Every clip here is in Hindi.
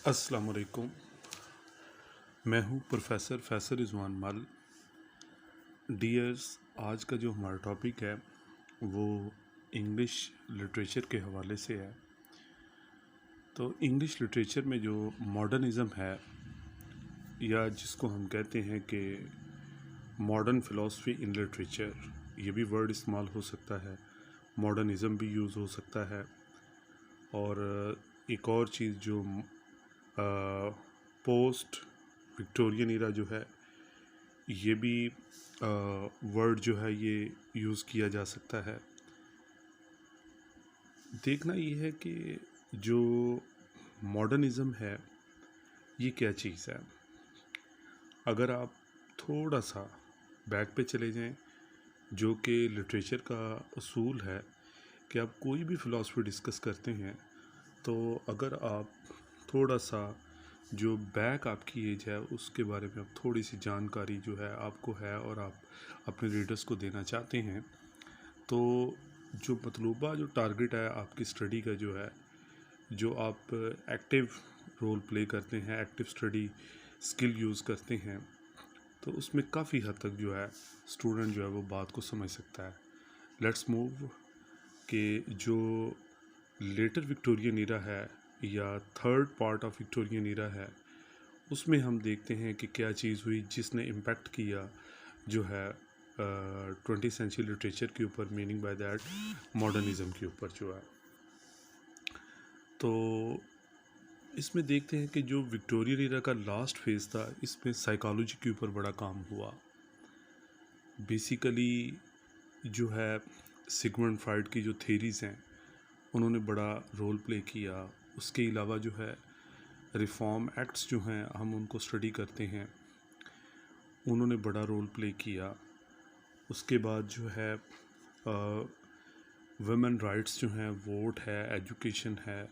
अस्सलाम वालेकुम। मैं हूँ प्रोफेसर फैसल रिजवान मल। डियर्स, आज का जो हमारा टॉपिक है वो इंग्लिश लिटरेचर के हवाले से है। तो इंग्लिश लिटरेचर में जो मॉडर्निज़म है, या जिसको हम कहते हैं कि मॉडर्न फ़िलासफ़ी इन लिटरेचर, ये भी वर्ड इस्तेमाल हो सकता है, मॉडर्निज़म भी यूज़ हो सकता है। और एक और चीज़ जो पोस्ट विक्टोरियन इरा जो है, ये भी वर्ड जो है ये यूज़ किया जा सकता है। देखना ये है कि जो मॉडर्निज़म है ये क्या चीज़ है। अगर आप थोड़ा सा बैक पे चले जाएं, जो कि लिटरेचर का असूल है कि आप कोई भी फ़िलासफ़ी डिस्कस करते हैं, तो अगर आप थोड़ा सा जो बैक आपकी एज है उसके बारे में आप थोड़ी सी जानकारी जो है आपको है और आप अपने रीडर्स को देना चाहते हैं, तो जो मतलूबा जो टारगेट है आपकी स्टडी का जो है, जो आप एक्टिव रोल प्ले करते हैं, एक्टिव स्टडी स्किल यूज़ करते हैं, तो उसमें काफ़ी हद तक जो है स्टूडेंट जो है वो बात को समझ सकता है। लेट्स मूव कि जो लेटर विक्टोरियन इरा है या third part of Victorian era है, उसमें हम देखते हैं कि क्या चीज़ हुई जिसने इम्पेक्ट किया जो है 20th सेंचुरी लिटरेचर के ऊपर, मीनिंग बाय दैट मॉडर्निज़म के ऊपर जो है। तो इसमें देखते हैं कि जो विक्टोरियन इरा का लास्ट फेज़ था, इसमें साइकोलॉजी के ऊपर बड़ा काम हुआ। बेसिकली जो है सिगमंड फ्रॉइड की जो थेरीज़ हैं उन्होंने बड़ा रोल प्ले किया। उसके अलावा जो है रिफॉर्म एक्ट्स जो हैं हम उनको स्टडी करते हैं, उन्होंने बड़ा रोल प्ले किया। उसके बाद जो है वुमेन राइट्स जो हैं, वोट है, एजुकेशन है,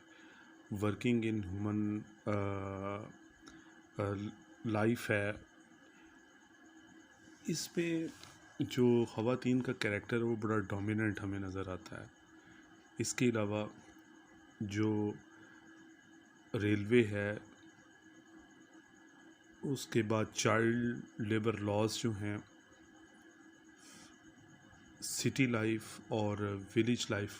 वर्किंग इन ह्यूमन लाइफ है, इसमें जो ख़वातीन का कैरेक्टर है वो बड़ा डोमिनेंट हमें नज़र आता है। इसके अलावा जो रेलवे है, उसके बाद चाइल्ड लेबर लॉज जो हैं, सिटी लाइफ और विलेज लाइफ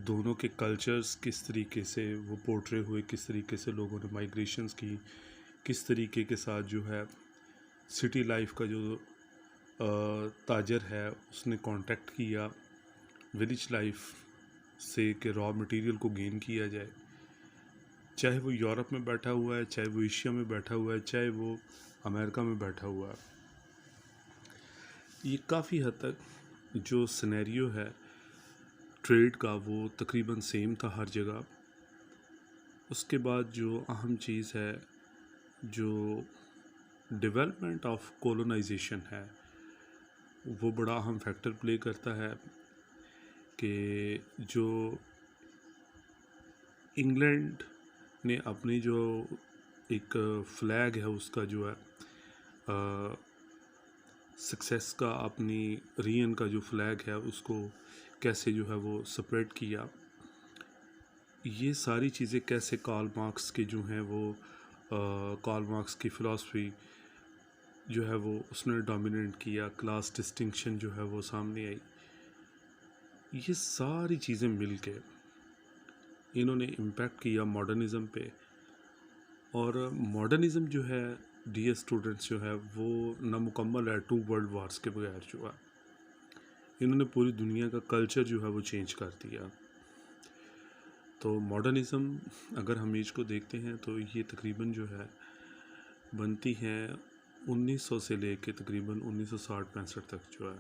दोनों के कल्चर्स किस तरीके से वो पोर्ट्रे हुए, किस तरीके से लोगों ने माइग्रेशंस की, किस तरीके के साथ जो है सिटी लाइफ का जो ताजर है उसने कांटेक्ट किया विलेज लाइफ से कि रॉ मटेरियल को गेन किया जाए, चाहे वो यूरोप में बैठा हुआ है, चाहे वो एशिया में बैठा हुआ है, चाहे वो अमेरिका में बैठा हुआ है। ये काफ़ी हद तक जो सिनेरियो है ट्रेड का वो तकरीबन सेम था हर जगह। उसके बाद जो अहम चीज़ है, जो डेवलपमेंट ऑफ कॉलोनाइजेशन है, वो बड़ा अहम फैक्टर प्ले करता है कि जो इंग्लैंड ने अपनी जो एक फ्लैग है उसका जो है सक्सेस का, अपनी रीजन का जो फ्लैग है उसको कैसे जो है वो सेपरेट किया, ये सारी चीज़ें कैसे कार्ल मार्क्स के जो हैं वो कार्ल मार्क्स की फ़िलासफ़ी जो है वो उसने डोमिनेट किया, क्लास डिस्टिंक्शन जो है वो सामने आई। ये सारी चीज़ें मिल के इन्होंने इम्पेक्ट किया मॉडर्निज़म पे। और मॉडर्निज़म जो है डियर स्टूडेंट्स जो है वो नामुकम्मल है 2 वर्ल्ड वार्स के बगैर जो है। इन्होंने पूरी दुनिया का कल्चर जो है वो चेंज कर दिया। तो मॉडर्निज़म अगर हम एज को देखते हैं तो ये तकरीबन जो है बनती है 1900 से लेके तकरीबन 1960-65 तक जो है।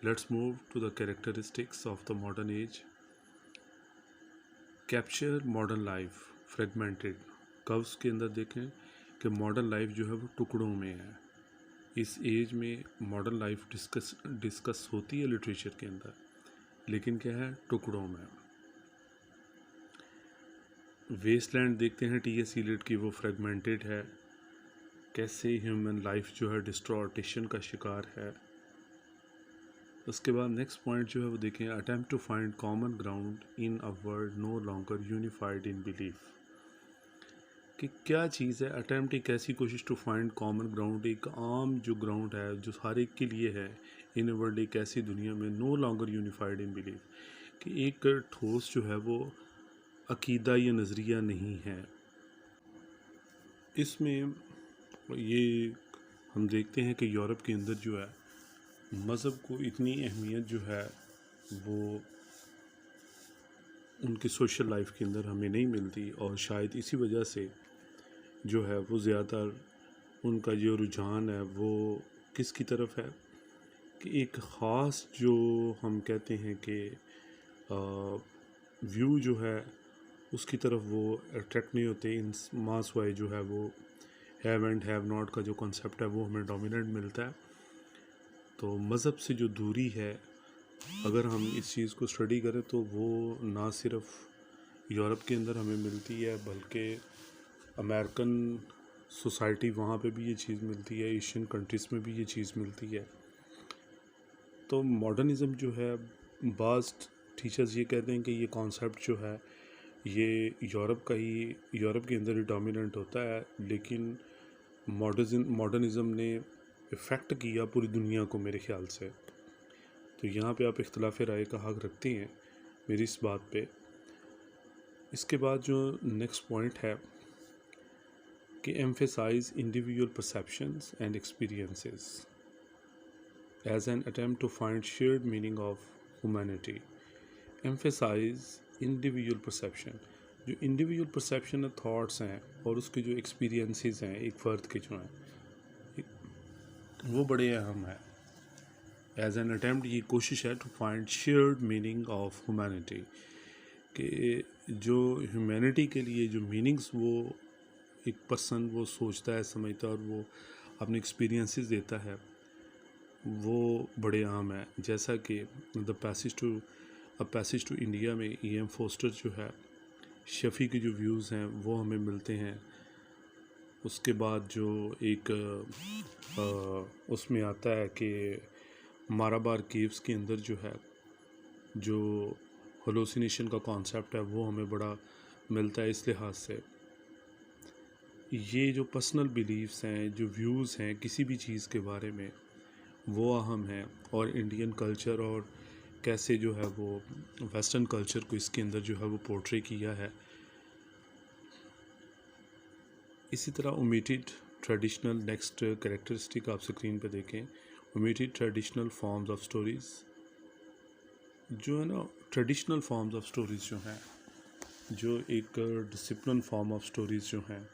Let's move to the characteristics of the modern age. Capture modern life fragmented. Curves के अंदर देखें कि मॉडर्न लाइफ जो है वो टुकड़ों में है। इस एज में मॉडर्न लाइफ डिस्कस होती है लिटरेचर के अंदर, लेकिन क्या है, टुकड़ों में। वेस्टलैंड देखते हैं टी.एस. इलियट की, वो फ्रेगमेंटेड है, कैसे ह्यूमन लाइफ जो है डिस्टॉर्टेशन का शिकार है। उसके बाद नेक्स्ट पॉइंट जो है वो देखें, attempt to find common ground in a world no longer unified in belief. कि क्या चीज़ है। अटेम्प्ट एक ऐसी कोशिश टू फाइंड कॉमन ग्राउंड, एक आम जो ग्राउंड है जो हर एक के लिए है इन वर्ल्ड, एक ऐसी दुनिया में no longer unified in belief, कि एक ठोस जो है वो अकीदा या नज़रिया नहीं है। इसमें ये हम देखते हैं कि यूरोप के अंदर जो है मज़हब को इतनी अहमियत जो है वो उनकी सोशल लाइफ के अंदर हमें नहीं मिलती, और शायद इसी वजह से जो है वो ज़्यादातर उनका जो रुझान है वो किसकी तरफ है, कि एक ख़ास जो हम कहते हैं कि व्यू जो है उसकी तरफ वो अट्रैक्ट नहीं होते। इन मास वाई जो है वो हैव एंड हैव नॉट का जो कॉन्सेप्ट है वो हमें डोमिनेंट मिलता है। तो मज़हब से जो दूरी है, अगर हम इस चीज़ को स्टडी करें तो वो ना सिर्फ यूरोप के अंदर हमें मिलती है, बल्कि अमेरिकन सोसाइटी वहाँ पे भी ये चीज़ मिलती है, एशियन कंट्रीज़ में भी ये चीज़ मिलती है। तो मॉडर्निज़म जो है, बाज़ टीचर्स ये कहते हैं कि ये कॉन्सेप्ट जो है ये यूरोप के अंदर ही डोमिनेंट होता है, लेकिन मॉडर्निज़म ने इफ़ेक्ट किया पूरी दुनिया को मेरे ख़्याल से। तो यहाँ पे आप इख्तिलाफ़ राय का हक़ रखती हैं मेरी इस बात पे। इसके बाद जो नेक्स्ट पॉइंट है कि emphasise individual perceptions and experiences as an attempt to find shared meaning of humanity. Emphasise individual perception, जो इंडिविजुअल परसेप्शन थाट्स हैं और उसके जो एक्सपीरियंसेस हैं एक फ़र्द के जो हैं वो बड़े अहम है। एज एन अटैम्प्ट ये कोशिश है to find shared meaning of humanity, कि जो ह्यूमैनिटी के लिए जो मीनिंग्स वो एक पर्सन वो सोचता है, समझता है और वो अपने एक्सपीरियंसेस देता है, वो बड़े अहम है। जैसा कि द पैसेज टू इंडिया में E.M. फोस्टर जो है शफ़ी के जो व्यूज़ हैं वो हमें मिलते हैं। उसके बाद जो एक उसमें आता है कि माराबार केव्स के अंदर जो है जो हेलुसिनेशन का कॉन्सेप्ट है वो हमें बड़ा मिलता है। इस लिहाज से ये जो पर्सनल बिलीव्स हैं, जो व्यूज़ हैं किसी भी चीज़ के बारे में, वो अहम हैं। और इंडियन कल्चर और कैसे जो है वो वेस्टर्न कल्चर को इसके अंदर जो है वो पोर्ट्रे किया है। इसी तरह ओमिटेड ट्रेडिशनल, नेक्स्ट कैरेक्टरिस्टिक आप स्क्रीन पे देखें, omitted traditional forms of stories, जो है ना ट्रेडिशनल फॉर्म्स ऑफ स्टोरीज़ जो हैं, जो एक डिसिप्लिन फॉर्म ऑफ स्टोरीज़ जो हैं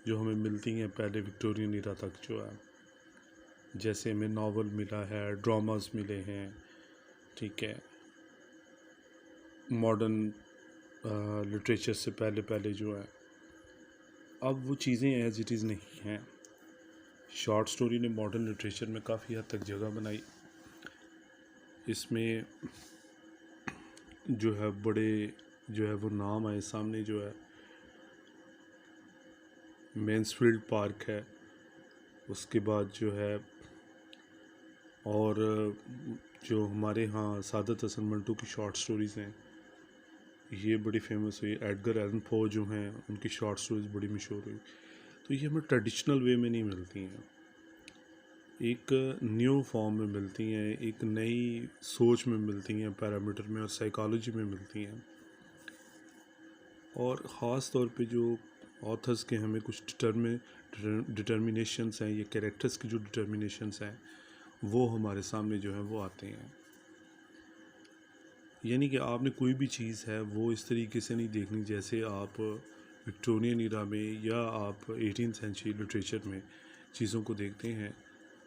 जो हमें मिलती हैं पहले विक्टोरियन इरा तक जो है, जैसे हमें नावल मिला है, ड्रामास मिले हैं, ठीक है, मॉडर्न लिटरेचर से पहले जो है, अब वो चीज़ें एज इट इज़ नहीं हैं। शॉर्ट स्टोरी ने मॉडर्न लिटरेचर में काफ़ी हद तक जगह बनाई। इसमें जो है बड़े जो है वो नाम आए सामने, जो है मैन्सफील्ड पार्क है, उसके बाद जो है और जो हमारे यहाँ सादत हसन मंटो की शॉर्ट स्टोरीज़ हैं ये बड़ी फेमस हुई। एडगर एलन पो जो हैं उनकी शॉर्ट स्टोरीज़ बड़ी मशहूर हुई। तो ये हमें ट्रेडिशनल वे में नहीं मिलती हैं, एक न्यू फॉर्म में मिलती हैं, एक नई सोच में मिलती हैं, पैरामीटर में और साइकोलॉजी में मिलती हैं। और ख़ास तौर पे जो ऑथर्स के हमें कुछ डिटर्मिनेशंस हैं, ये कैरेक्टर्स की जो डिटर्मिनेशंस हैं वो हमारे सामने जो है वो आते हैं। यानी कि आपने कोई भी चीज़ है वो इस तरीके से नहीं देखनी जैसे आप विक्टोरियन इरा में या आप 18th सेंचुरी लिटरेचर में चीज़ों को देखते हैं।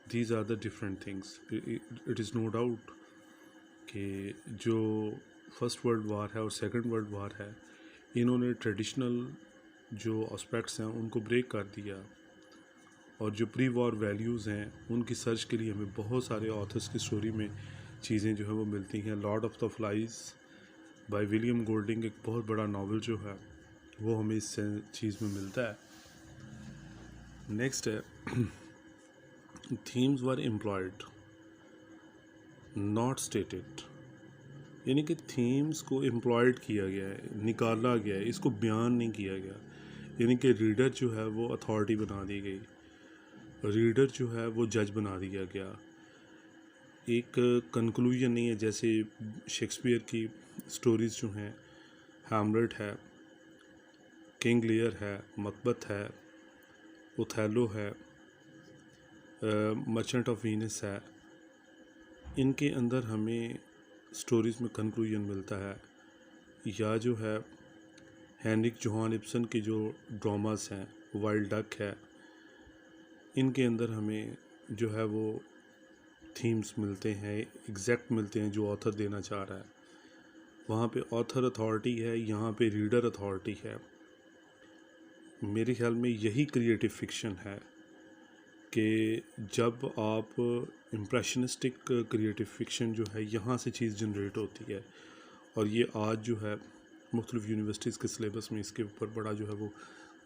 These are the different things. It is no doubt कि जो फर्स्ट वर्ल्ड वार है और सेकंड वर्ल्ड वार है, इन्होंने ट्रेडिशनल जो एस्पेक्ट्स हैं उनको ब्रेक कर दिया, और जो प्री वॉर वैल्यूज़ हैं उनकी सर्च के लिए हमें बहुत सारे ऑथर्स की स्टोरी में चीज़ें जो है वो मिलती हैं। Lord of the flies by William Golding एक बहुत बड़ा नावल जो है वो हमें इस चीज़ में मिलता है। नेक्स्ट है themes were employed not stated, यानी कि थीम्स को एम्प्लॉयड किया गया है, निकाला गया है, इसको बयान नहीं किया गया। यानी कि रीडर जो है वो अथॉरिटी बना दी गई, रीडर जो है वो जज बना दिया गया। एक कंक्लूजन नहीं है, जैसे शेक्सपियर की स्टोरीज़ जो हैं, हैमलेट है, किंग लियर है, मकबथ है, ओथेलो है, मर्चेंट ऑफ वीनस है, इनके अंदर हमें स्टोरीज़ में कंक्लूजन मिलता है। या जो है हेनरिक जोहान इब्सन के जो ड्रामास हैं, वाइल्ड डक है, इनके अंदर हमें जो है वो थीम्स मिलते हैं, एग्जैक्ट मिलते हैं जो ऑथर देना चाह रहा है। वहाँ पे ऑथर अथॉरिटी है, यहाँ पे रीडर अथॉरिटी है। मेरे ख्याल में यही क्रिएटिव फिक्शन है कि जब आप इम्प्रेशनिस्टिक क्रिएटिव फिक्शन जो है यहाँ से चीज़ जनरेट होती है। और ये आज जो है मुख्तलिफ़ यूनिवर्सिटीज़ के सिलेबस में इसके ऊपर बड़ा जो है वो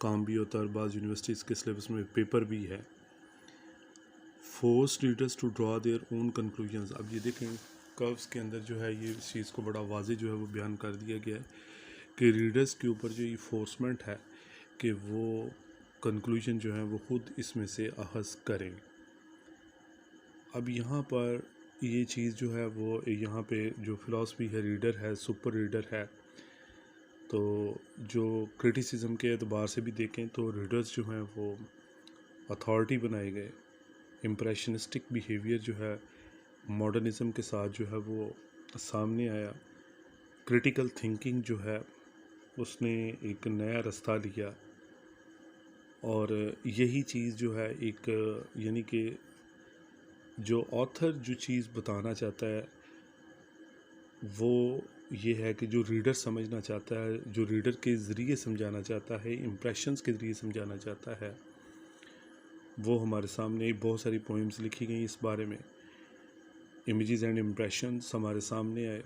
काम भी होता है, और बाज़ यूनिवर्सिटीज़ के सिलेबस में पेपर भी है। Force readers to draw their own conclusions. अब ये देखें कर्व्स के अंदर जो है ये इस चीज़ को बड़ा वाज़े जो है वो बयान कर दिया गया है कि रीडर्स के ऊपर जो ये फोर्समेंट है कि वो कंक्लूजन जो है वो ख़ुद इसमें से अखज़ करें। अब यहाँ पर ये चीज़ जो है वो यहाँ पे जो फ़िलासफ़ी है, रीडर है, सुपर रीडर है, तो जो क्रिटिसिज्म के एतबार से भी देखें तो रीडर्स जो हैं वो अथॉरिटी बनाए गए। इम्प्रेशनिस्टिक बिहेवियर जो है मॉडर्निज़म के साथ जो है वो सामने आया। क्रिटिकल थिंकिंग जो है उसने एक नया रास्ता लिया, और यही चीज़ जो है एक यानी कि जो ऑथर जो चीज़ बताना चाहता है वो ये है कि जो रीडर समझना चाहता है, जो रीडर के ज़रिए समझाना चाहता है, इम्प्रेशंस के ज़रिए समझाना चाहता है, वो हमारे सामने बहुत सारी पोइम्स लिखी गई इस बारे में। इमेजेस एंड इम्प्रेशंस हमारे सामने आए।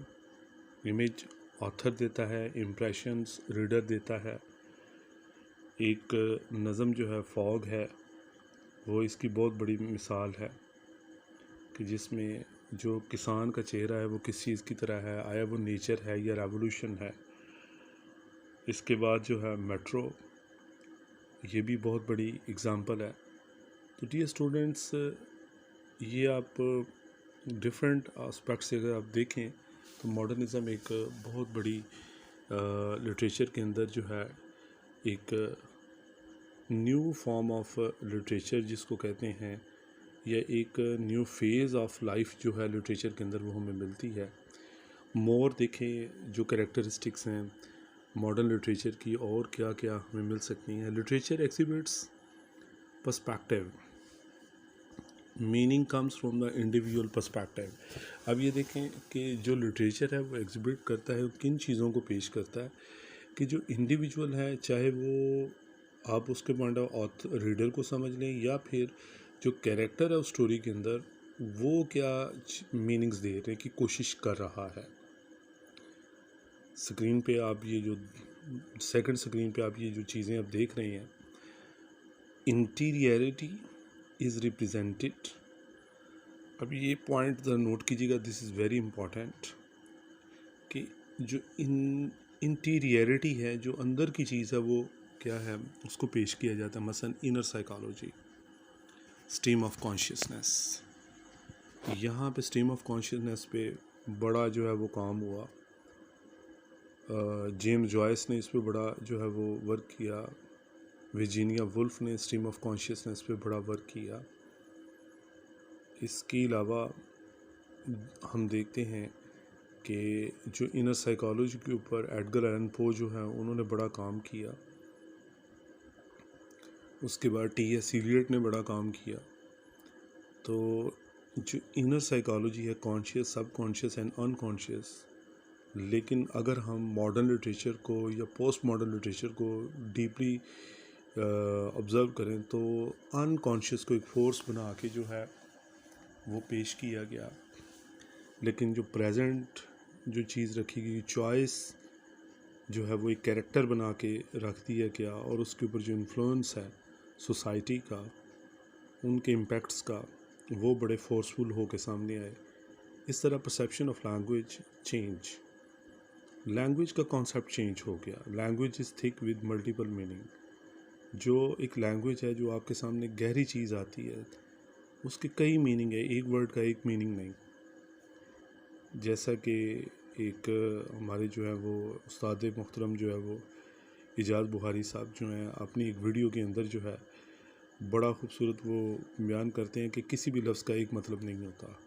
इमेज ऑथर देता है, इम्प्रेशंस रीडर देता है। एक नज़म जो है फॉग है, वो इसकी बहुत बड़ी मिसाल है कि जिसमें जो किसान का चेहरा है वो किस चीज़ की तरह है, आया वो नेचर है या रेवोल्यूशन है। इसके बाद जो है मेट्रो, ये भी बहुत बड़ी एग्ज़ाम्पल है। तो डियर स्टूडेंट्स, ये आप डिफरेंट एस्पेक्ट से अगर आप देखें तो मॉडर्निज़म एक बहुत बड़ी लिटरेचर के अंदर जो है एक न्यू फॉर्म ऑफ लिटरेचर जिसको कहते हैं, या एक न्यू फेज़ ऑफ लाइफ जो है लिटरेचर के अंदर वो हमें मिलती है। मोर देखें जो कैरेक्टरिस्टिक्स हैं मॉडर्न लिटरेचर की और क्या क्या हमें मिल सकती हैं। Literature exhibits perspective, meaning comes from the individual perspective. अब ये देखें कि जो लिटरेचर है वो एग्जिबिट करता है, किन चीज़ों को पेश करता है कि जो इंडिविजुअल है, चाहे वो आप उसके पॉइंट ऑफ रीडर को समझ लें या फिर जो कैरेक्टर है उस स्टोरी के अंदर वो क्या मीनिंग्स देने की कोशिश कर रहा है। स्क्रीन पे आप ये जो सेकंड स्क्रीन पे आप ये जो चीज़ें आप देख रहे हैं, इंटीरियरिटी इज़ रिप्रेजेंटेड। अब ये पॉइंट ज़रा नोट कीजिएगा, दिस इज़ वेरी इम्पॉर्टेंट, कि जो इंटीरियरिटी है, जो अंदर की चीज़ है, वो क्या है, उसको पेश किया जाता है। मसलन inner psychology, stream of consciousness. यहाँ पे स्ट्रीम ऑफ कॉन्शियसनेस पे बड़ा जो है वो काम हुआ। जेम्स जॉयस ने इस पे बड़ा जो है वो वर्क किया। वर्जीनिया वुल्फ ने स्ट्रीम ऑफ कॉन्शियसनेस पे बड़ा वर्क किया। इसके अलावा हम देखते हैं कि जो इनर साइकोलॉजी के ऊपर एडगर एलन पो जो है उन्होंने बड़ा काम किया। उसके बाद टी.एस. इलियट ने बड़ा काम किया। तो जो इनर साइकोलॉजी है, कॉन्शियस, सब कॉन्शियस एंड अनकॉन्शियस, लेकिन अगर हम मॉडर्न लिटरेचर को या पोस्ट मॉडर्न लिटरेचर को डीपली ऑब्ज़र्व करें तो अनकॉन्शियस को एक फोर्स बना के जो है वो पेश किया गया। लेकिन जो प्रेजेंट जो चीज़ रखी गई, चॉइस जो है वो एक कैरेक्टर बना के रख दिया गया, और उसके ऊपर जो इन्फ्लुएंस है सोसाइटी का, उनके इम्पैक्ट्स का, वो बड़े फोर्सफुल हो के सामने आए। इस तरह perception of language change, language का कॉन्सेप्ट चेंज हो गया। Language is thick with multiple meaning. जो एक लैंग्वेज है जो आपके सामने गहरी चीज़ आती है, उसके कई मीनिंग है, एक वर्ड का एक मीनिंग नहीं। जैसा कि एक हमारे जो है वो उस्ताद मोहतरम जो है वो इजाज़ बुखारी साहब जो हैं, अपनी एक वीडियो के अंदर जो है बड़ा खूबसूरत वो बयान करते हैं कि किसी भी लफ्ज़ का एक मतलब नहीं होता।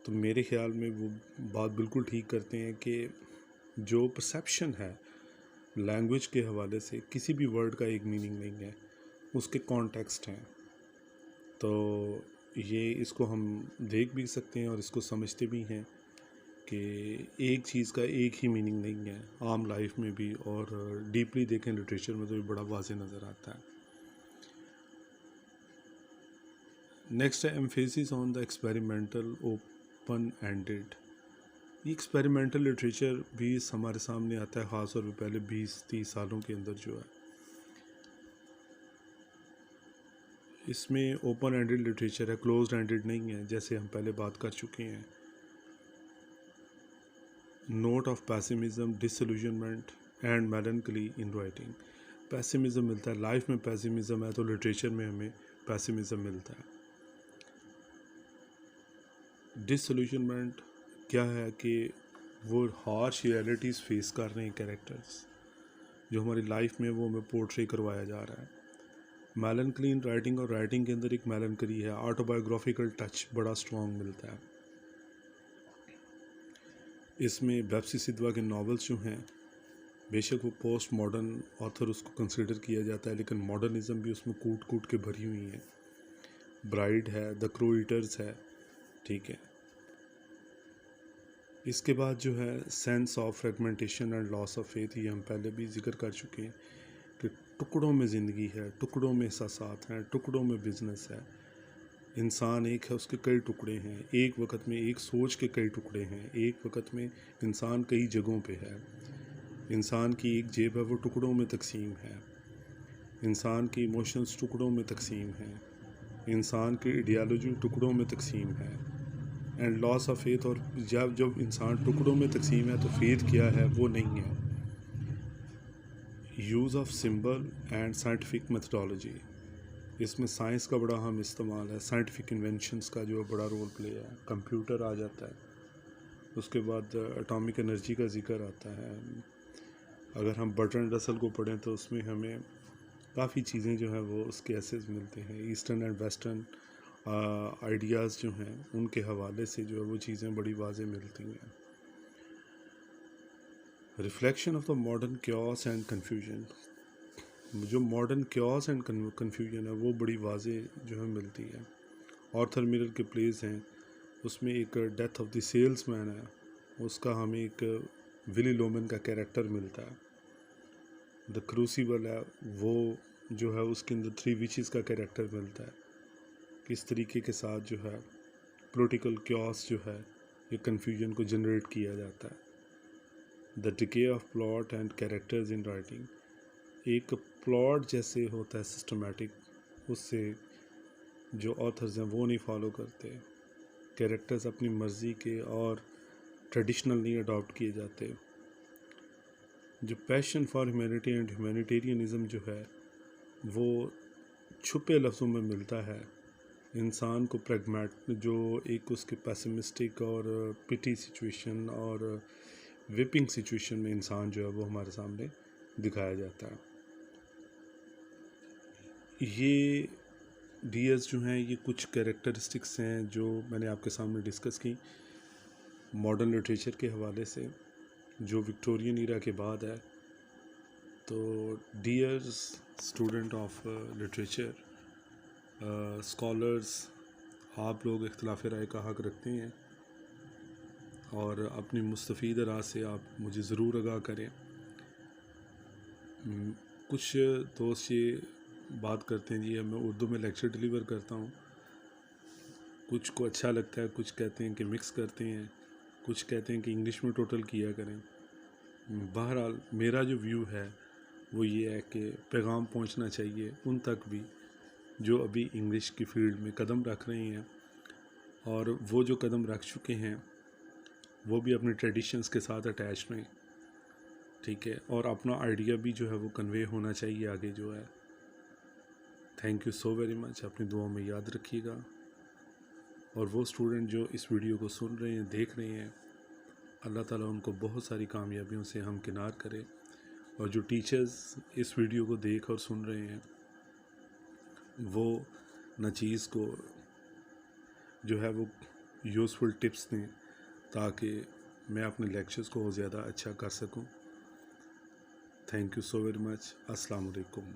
तो मेरे ख़्याल में वो बात बिल्कुल ठीक करते हैं कि जो परसेप्शन है लैंग्वेज के हवाले से, किसी भी वर्ड का एक मीनिंग नहीं है, उसके कॉन्टेक्स्ट हैं। तो ये इसको हम देख भी सकते हैं और इसको समझते भी हैं कि एक चीज़ का एक ही मीनिंग नहीं है, आम लाइफ में भी और डीपली देखें लिटरेचर में तो ये बड़ा वाज़े नज़र आता है। नेक्स्ट है emphasis on the experimental open ended. ये एक्सपेरिमेंटल लिटरेचर भी हमारे सामने आता है, ख़ास तौर पे पहले 20-30 सालों के अंदर जो है इसमें ओपन एंडेड लिटरेचर है, क्लोज्ड एंडेड नहीं है, जैसे हम पहले बात कर चुके हैं। Note of pessimism, disillusionment and melancholy in writing. Pessimism मिलता है, लाइफ में पैसिमिज्म है तो लिटरेचर में हमें पैसिमिज्म मिलता है। डिसइल्यूजनमेंट क्या है कि वो हार्श रियलिटीज़ फेस कर रहे हैं कैरेक्टर्स, जो हमारी लाइफ में वो हमें पोर्ट्रे करवाया जा रहा है। मेलैंकोली इन राइटिंग, और राइटिंग के अंदर एक मेलैंकोली है, ऑटोबायोग्राफिकल टच बड़ा स्ट्रॉन्ग मिलता है। इसमें बेप्सी सिद्धवा के नावल्स जो हैं, बेशक वो पोस्ट मॉडर्न ऑथर उसको कंसिडर किया जाता है, लेकिन मॉडर्निज़म भी उसमें कूट कूट के भरी हुई है। ब्राइड है, द क्रो ईटर्स है, ठीक है। इसके बाद जो है sense of fragmentation and loss of faith, ये हम पहले भी जिक्र कर चुके हैं कि टुकड़ों में ज़िंदगी है, टुकड़ों में एहसासात हैं, टुकड़ों में बिजनेस है। इंसान एक है, उसके कई टुकड़े हैं, एक वक्त में एक सोच के कई टुकड़े हैं, एक वक्त में इंसान कई जगहों पे है। इंसान की एक जेब है, वो टुकड़ों में तकसीम है। इंसान की इमोशंस टुकड़ों में तकसीम हैं। इंसान की आइडियालॉजी टुकड़ों में तकसीम है। एंड लॉस ऑफ फेथ, और जब जब इंसान टुकड़ों में तकसीम है तो फेथ क्या है वो नहीं है। Use of symbol and scientific methodology, इसमें साइंस का बड़ा अहम इस्तेमाल है, साइंटिफिक इन्वेंशंस का जो बड़ा रोल प्ले है। कंप्यूटर आ जाता है, उसके बाद एटॉमिक एनर्जी का जिक्र आता है। अगर हम बर्ट्रैंड रसल को पढ़ें तो उसमें हमें काफ़ी चीज़ें जो हैं वो उसके एसेस मिलते हैं। ईस्टर्न एंड वेस्टर्न आइडियाज़ जो हैं उनके हवाले से जो है वो चीज़ें बड़ी वाज़े मिलती हैं। Reflection of the modern chaos and confusion, जो मॉडर्न क्योस एंड कन्फ्यूजन है वो बड़ी वाज़े जो है मिलती है। आर्थर मिलर के प्लेस हैं, उसमें एक डेथ ऑफ द सेल्समैन है, उसका हमें एक विली लोमन का कैरेक्टर मिलता है। द क्रूसिबल है, वो जो है उसके अंदर 3 विचेस का कैरेक्टर मिलता है। किस तरीके के साथ जो है पॉलिटिकल क्योस जो है ये कन्फ्यूजन को जनरेट किया जाता है। The decay of plot and characters in writing, एक प्लॉट जैसे होता है सिस्टमेटिक, उससे जो ऑथर्स हैं वो नहीं फॉलो करते। कैरेक्टर्स अपनी मर्ज़ी के और ट्रेडिशनल नहीं अडॉप्ट किए जाते। जो पैशन फॉर ह्यूमैनिटी एंड ह्यूमैनिटेरियनिज़म जो है वो छुपे लफ्ज़ों में मिलता है। इंसान को प्रैग्मैट, जो एक उसके पैसिमिस्टिक और पिटी सिचुएशन और विपिंग सिचुएशन में इंसान जो है वो हमारे सामने दिखाया जाता है। ये डीएस जो हैं ये कुछ कैरेक्टरिस्टिक्स हैं जो मैंने आपके सामने डिस्कस की मॉडर्न लिटरेचर के हवाले से, जो विक्टोरियन ईरा के बाद है। तो dears student of literature, scholars, आप लोग इख्तिलाफ़ राय का हक़ रखते हैं और अपनी मुस्तफ़ीद राय से आप मुझे ज़रूर आगाह करें। कुछ दोस्त ये बात करते हैं जी मैं उर्दू में लेक्चर डिलीवर करता हूँ, कुछ को अच्छा लगता है, कुछ कहते हैं कि मिक्स करते हैं, कुछ कहते हैं कि इंग्लिश में टोटल किया करें। बहरहाल मेरा जो व्यू है वो ये है कि पैगाम पहुंचना चाहिए उन तक भी जो अभी इंग्लिश की फील्ड में कदम रख रहे हैं, और वो जो कदम रख चुके हैं वो भी अपने ट्रेडिशंस के साथ अटैच रहें, ठीक है। और अपना आइडिया भी जो है वो कन्वे होना चाहिए आगे जो है। Thank you so very much. अपनी दुआओं में याद रखिएगा। और वो स्टूडेंट जो इस वीडियो को सुन रहे हैं, देख रहे हैं, अल्लाह ताला उनको बहुत सारी कामयाबियों से हमकिनार करे। और जो टीचर्स इस वीडियो को देख और सुन रहे हैं, वो न चीज़ को जो है वो यूज़फुल टिप्स दें ताकि मैं अपने लेक्चर्स को ज़्यादा अच्छा कर सकूं। Thank you so very much. अस्सलाम वालेकुम।